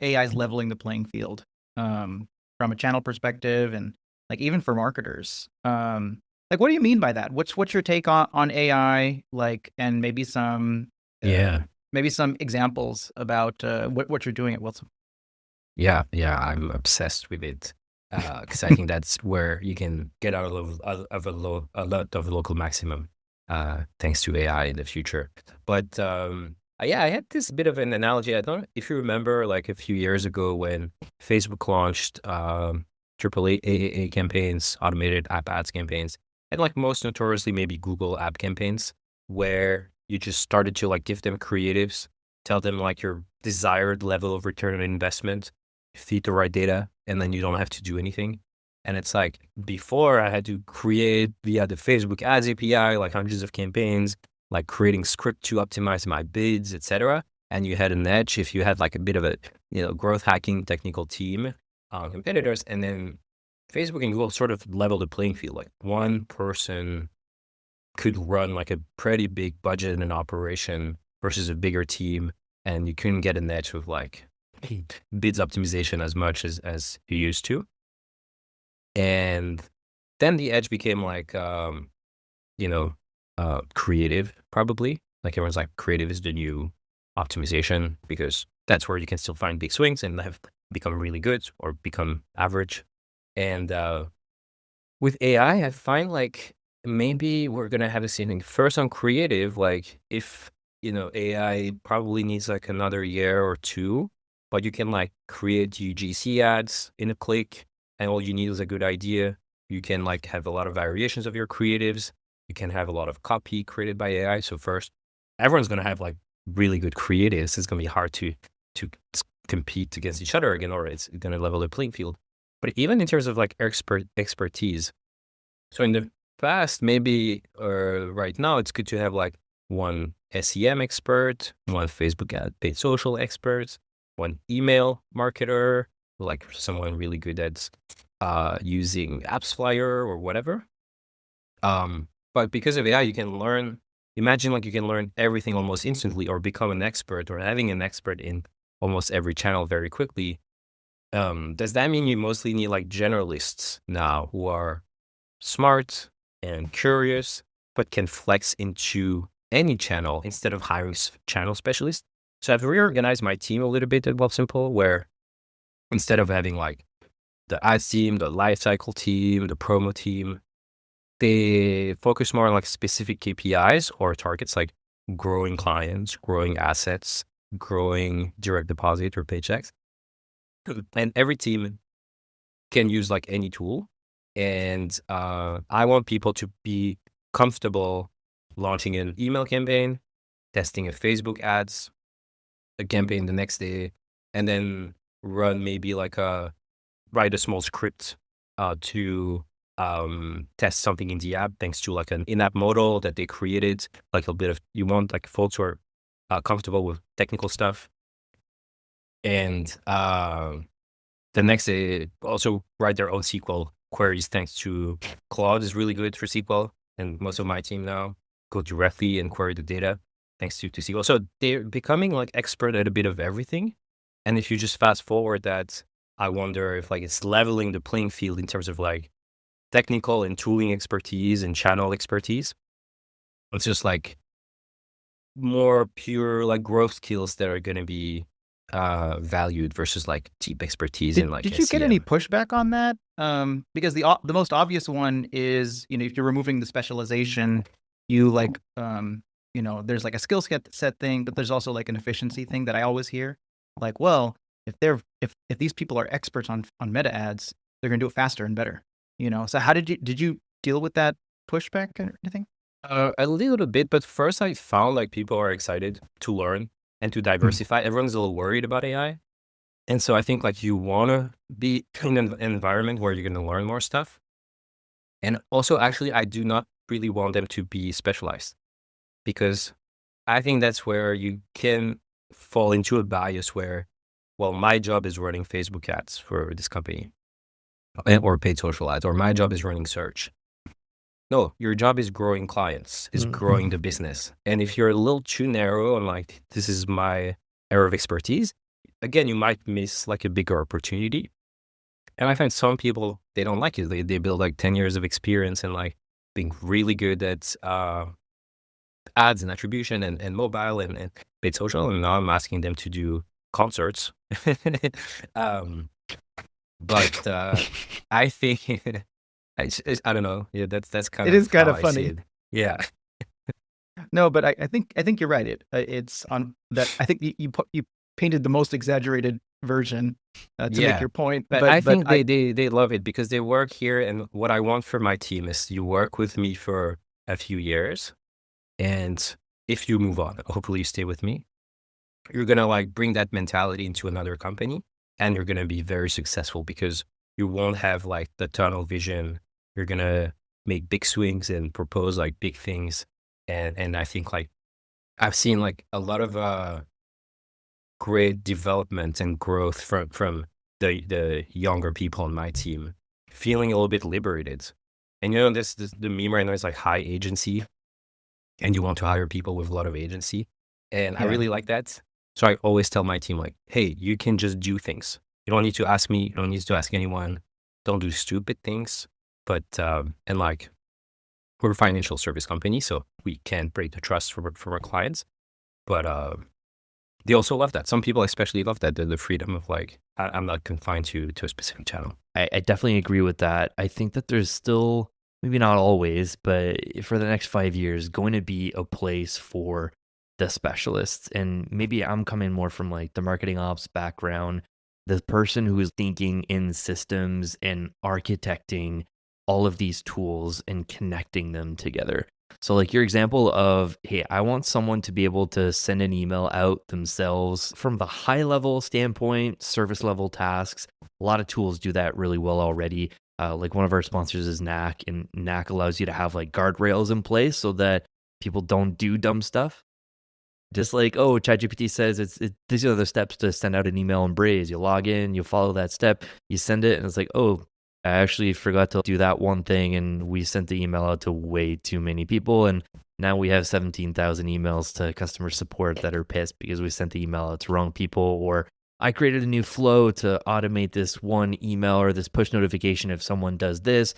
AI is leveling the playing field from a channel perspective and like even for marketers. Like, what do you mean by that? What's your take on AI? Like, and uh, Yeah, maybe some examples about what you're doing at Wilson. yeah, I'm obsessed with it because I think that's where you can get out a lot of local maximum thanks to AI in the future. But yeah, I had this bit of an analogy. I don't know if you remember, like a few years ago when Facebook launched triple A campaigns, automated app ads campaigns, and like most notoriously maybe Google app campaigns, where you just started to like give them creatives, tell them like your desired level of return on investment, feed the right data, and then you don't have to do anything. And it's like before I had to create via the Facebook ads API, like hundreds of campaigns, like creating script to optimize my bids, etc. And you had an edge if you had like a bit of a, growth hacking technical team, competitors. And then Facebook and Google sort of level the playing field. Like one person could run like a pretty big budget and operation versus a bigger team. And you couldn't get an edge with like bids optimization as much as you used to. And then the edge became like, you know, creative, probably. Like everyone's like, creative is the new optimization because that's where you can still find big swings and have become really good or become average. And with AI, I find like maybe we're gonna have the same thing. First on creative, like if AI probably needs like another year or two, but you can like create UGC ads in a click, and all you need is a good idea. You can like have a lot of variations of your creatives. You can have a lot of copy created by AI. So first, everyone's gonna have like really good creatives. It's gonna be hard to compete against each other again, or it's gonna level the playing field. But even in terms of like expertise, so in the past, maybe right now, it's good to have like one SEM expert, one Facebook ad paid social expert, one email marketer, like someone really good at using Apps Flyer or whatever. But because of AI, you can learn. Imagine like you can learn everything almost instantly, or become an expert, or having an expert in almost every channel very quickly. Does that mean you mostly need like generalists now who are smart and curious, but can flex into any channel instead of hiring channel specialists? So I've reorganized my team a little bit at Wealthsimple, where instead of having like the ads team, the lifecycle team, the promo team, they focus more on like specific KPIs or targets, like growing clients, growing assets, growing direct deposit or paychecks. And every team can use like any tool. And I want people to be comfortable launching an email campaign, testing a Facebook ads, a campaign the next day, and then run maybe like write a small script to test something in the app thanks to like an in-app model that they created. Like a bit of, you want like folks who are comfortable with technical stuff. And the next day, also write their own SQL queries thanks to Claude is really good for SQL. And most of my team now go directly and query the data thanks to SQL. So they're becoming like expert at a bit of everything. And if you just fast forward that, I wonder if like it's leveling the playing field in terms of like technical and tooling expertise and channel expertise. It's just like more pure like growth skills that are going to be valued versus like deep expertise in like Did you get any SEM. pushback on that? Because the most obvious one is, if you're removing the specialization, you like, there's like a skill set thing, but there's also like an efficiency thing that I always hear. Like, well, if these people are experts on meta ads, they're gonna do it faster and better. So how did you deal with that pushback or anything? A little bit, but first I found like people are excited to learn and to Mm. diversify. Everyone's a little worried about AI. And so I think like you want to be in an environment where you're going to learn more stuff. And also, actually, I do not really want them to be specialized because I think that's where you can fall into a bias where, well, my job is running Facebook ads for this company or paid social ads, or my job is running search. No, your job is growing clients, is growing the business. And if you're a little too narrow on like, this is my area of expertise, again, you might miss like a bigger opportunity. And I find some people, they don't like it. They build like 10 years of experience and like being really good at ads and attribution and mobile and paid social. And now I'm asking them to do concerts. um, but I think I don't know. Yeah, that's kind It is of kind how of I see funny. it. Yeah. No, but I think you're right. It's on that. I think you painted the most exaggerated version to make Yeah. your point. But I But think they love it because they work here. And what I want for my team is you work with me for a few years. And if you move on, hopefully you stay with me, you're going to like bring that mentality into another company and you're going to be very successful because you won't have like the tunnel vision. You're going to make big swings and propose like big things. And I think like I've seen like a lot of great development and growth from the younger people on my team feeling a little bit liberated. And this the meme right now is like high agency and you want to hire people with a lot of agency. And I yeah, really like that. So I always tell my team, like, hey, you can just do things. You don't need to ask me. You don't need to ask anyone. Don't do stupid things. But, and like, we're a financial service company, so we can't break the trust from our clients. But they also love that. Some people especially love that, the freedom of like, I'm not confined to a specific channel. I definitely agree with that. I think that there's still, maybe not always, but for the next 5 years, going to be a place for the specialists. And maybe I'm coming more from like the marketing ops background, the person who is thinking in systems and architecting all of these tools and connecting them together. So, like your example of, hey, I want someone to be able to send an email out themselves from the high level standpoint, service level tasks. A lot of tools do that really well already. Like one of our sponsors is Knack, and Knack allows you to have like guardrails in place so that people don't do dumb stuff. Just like, oh, ChatGPT says these are the steps to send out an email in Braze. You log in, you follow that step, you send it, and it's like, oh, I actually forgot to do that one thing, and we sent the email out to way too many people, and now we have 17,000 emails to customer support that are pissed because we sent the email out to wrong people, or I created a new flow to automate this one email or this push notification if someone does this.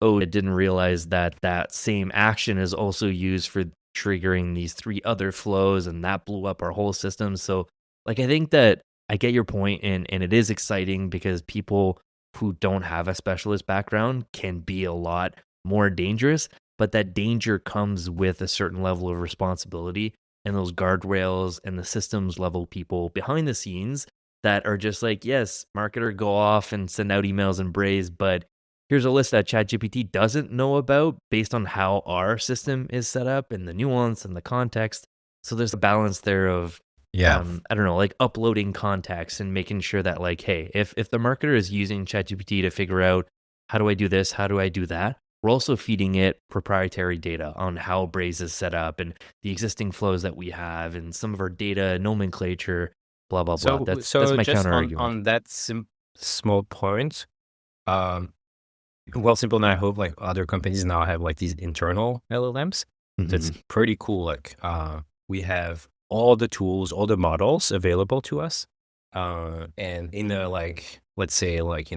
Oh, I didn't realize that that same action is also used for triggering these three other flows, and that blew up our whole system. So, like, I think that I get your point, and it is exciting because people who don't have a specialist background can be a lot more dangerous, but that danger comes with a certain level of responsibility and those guardrails and the systems level people behind the scenes that are just like, yes, marketer, go off and send out emails in Braze, but here's a list that ChatGPT doesn't know about based on how our system is set up and the nuance and the context. So there's a balance there of Yeah. I don't know, like uploading context and making sure that like, hey, if the marketer is using ChatGPT to figure out how do I do this, how do I do that, we're also feeding it proprietary data on how Braze is set up and the existing flows that we have and some of our data nomenclature, blah blah blah. That's So my just counter argument. on that small point, um, Wealthsimple and I hope like other companies now have like these internal LLMs. So it's Mhm. pretty cool. Like we have all the tools, all the models available to us. And in the like, let's say like,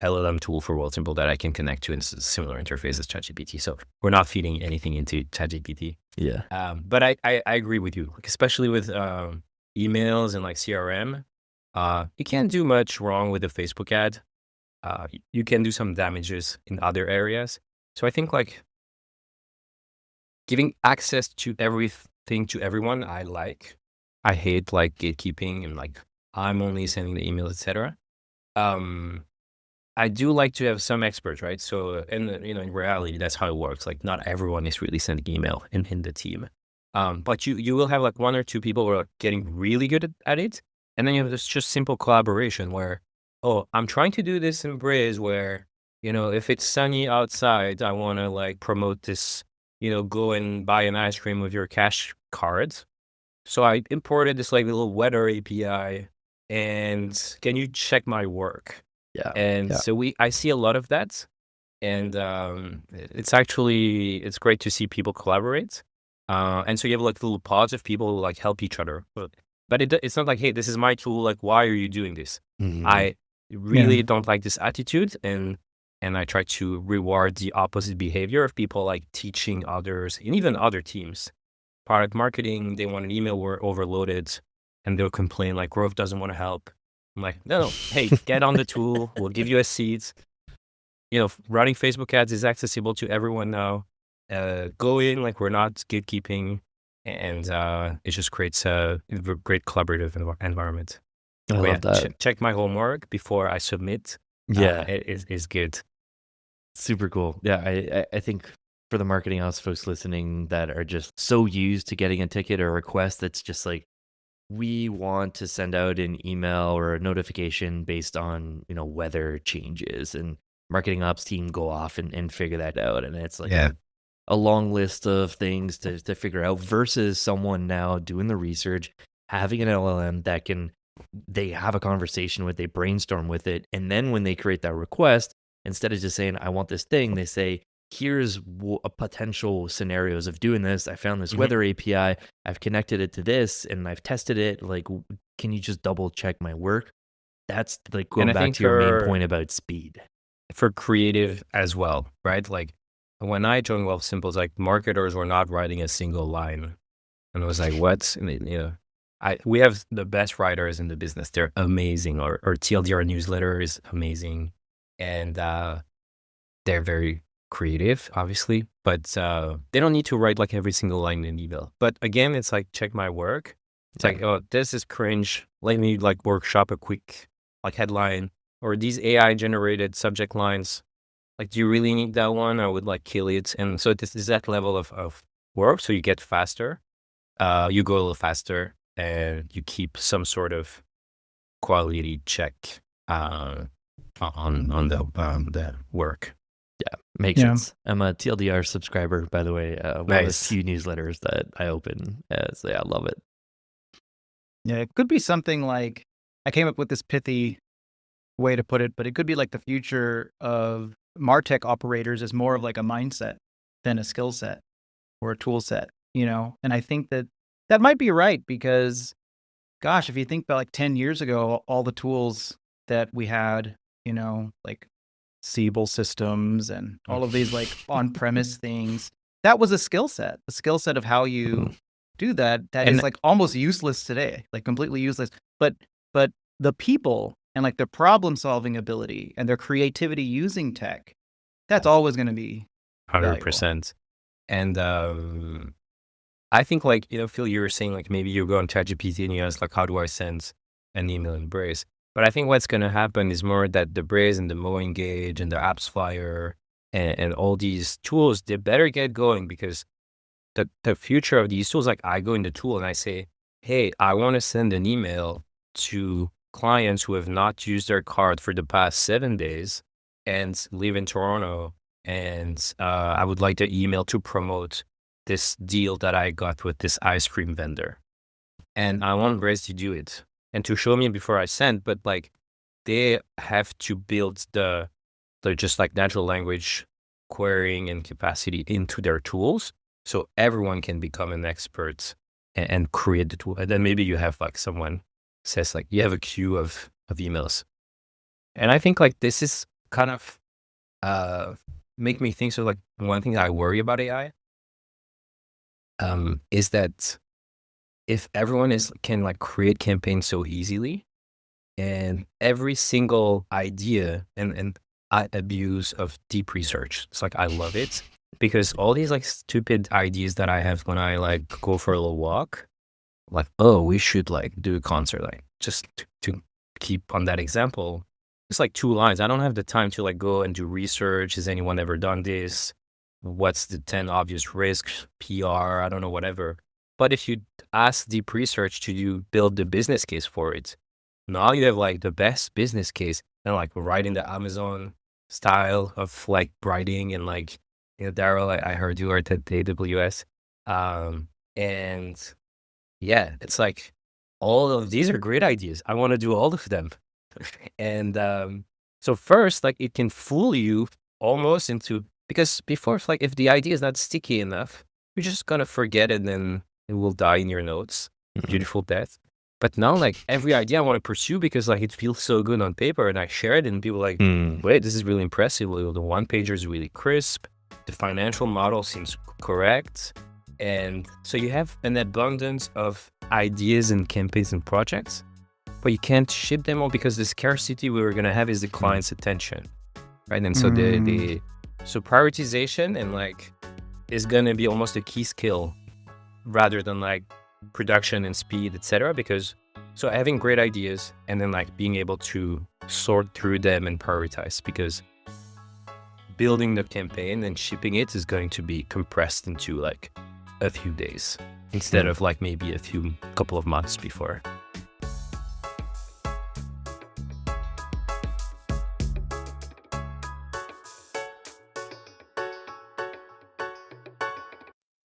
LLM tool for Wealthsimple that I can connect to in a similar interface as ChatGPT. So we're not feeding anything into ChatGPT. Yeah. But I agree with you, like, especially with emails and like CRM. You can't do much wrong with a Facebook ad. You can do some damages in other areas. So I think like giving access to everything to everyone, I like. I hate like gatekeeping and like I'm only sending the emails, etc. Um, I do like to have some experts, right? So, and in reality, that's how it works. Like, not everyone is really sending email in the team. But you will have like one or two people who are getting really good at it, and then you have this just simple collaboration where, oh, I'm trying to do this in Braze where, if it's sunny outside, I want to like promote this, go and buy an ice cream with your cash cards. So I imported this like little weather API, and can you check my work? Yeah. And Yeah. so I see a lot of that, and it's great to see people collaborate. And so you have like little pods of people who like help each other. but it's not like, hey, this is my tool. Like, why are you doing this? Mhm. I really don't like this attitude, and I try to reward the opposite behavior of people like teaching others and even other teams. Product marketing, they want an email, we're overloaded, and they'll complain like growth doesn't want to help. I'm like, no, hey, get on the tool. We'll give you a seat. Running Facebook ads is accessible to everyone now. Go in, like we're not gatekeeping, and it just creates a great collaborative environment. I But yeah, love that. check my homework before I submit. Yeah. It is good. Super cool. Yeah, I think for the marketing house folks listening that are just so used to getting a ticket or a request that's just like, we want to send out an email or a notification based on, weather changes, and marketing ops team go off and figure that out. And it's like Yeah. a long list of things to figure out versus someone now doing the research, having an LLM that they have a conversation with, they brainstorm with it. And then when they create that request, instead of just saying, I want this thing, they say, here's a potential scenarios of doing this. I found this Mhm. weather API. I've connected it to this and I've tested it. Like, can you just double check my work? That's like And going I back think to your main for point about speed. creative as well, right? Like when I joined Wealthsimple, it's like marketers were not writing a single line, and I was like, what? And we have the best writers in the business. They're amazing. Or TLDR newsletter is amazing, and they're very creative, obviously, but they don't need to write like every single line in an email. But again, it's like, check my work. It's Yeah. like, oh, this is cringe. Let me like workshop a quick like headline, or these AI generated subject lines. Like, do you really need that one? I would like kill it. And so this is that level of work. So you get faster, you go a little faster, and you keep some sort of quality check uh, on the work. Yeah, makes Yeah. sense. I'm a TLDR subscriber, by the way. One of the Nice. few newsletters that I open. So yeah, I love it. Yeah, it could be something like, I came up with this pithy way to put it, but it could be like the future of Martech operators is more of like a mindset than a skill set or a tool set, And I think that that might be right because, gosh, if you think about like 10 years ago, all the tools that we had, like Siebel systems and all of these like on-premise things, that was a skill set of how you do that. That is And like almost useless today, like completely useless. But the people and like their problem-solving ability and their creativity using tech, that's always going to be valuable. 100%. And I think like, Phil, you were saying like maybe you go on ChatGPT and you ask like, how do I send an email in Braze? But I think what's going to happen is more that the Braze and the Mo Engage and the Apps Flyer and all these tools, they better get going, because the future of these tools, like I go in the tool and I say, hey, I want to send an email to clients who have not used their card for the past 7 days and live in Toronto. And I would like the email to promote this deal that I got with this ice cream vendor. And I want Braze to do it and to show me before I send, but like they have to build the just like natural language querying and capacity into their tools, so everyone can become an expert and create the tool. And then maybe you have like someone says like, you have a queue of emails. And I think like this is kind of make me think. So like one thing I worry about AI is that if everyone can like create campaigns so easily, and every single idea and I abuse of deep research. It's like, I love it, because all these like stupid ideas that I have when I like go for a little walk, like, oh, we should like do a concert, like just to keep on that example. It's like 2 lines. I don't have the time to like go and do research. Has anyone ever done this? What's the 10 obvious risks? PR, I don't know, whatever. But if you ask deep research to you build the business case for it, now you have like the best business case, and like writing the Amazon style of like writing, and like, Daryl, I heard you are at AWS. And yeah, it's like all of these are great ideas. I want to do all of them. And so first, like it can fool you almost into, because before it's like, if the idea is not sticky enough, you're just gonna forget it, and then it will die in your notes. Mhm. Beautiful death. But now, like, every idea I want to pursue because like it feels so good on paper, and I share it, and people are like, Mm. wait, this is really impressive. The one pager is really crisp. The financial model seems correct. And so you have an abundance of ideas and campaigns and projects, but you can't ship them all because the scarcity we were going to have is the client's attention, right? And so so prioritization and like is going to be almost a key skill rather than like production and speed, etc. Because so having great ideas and then like being able to sort through them and prioritize, because building the campaign and shipping it is going to be compressed into like a few days instead of like maybe couple of months before.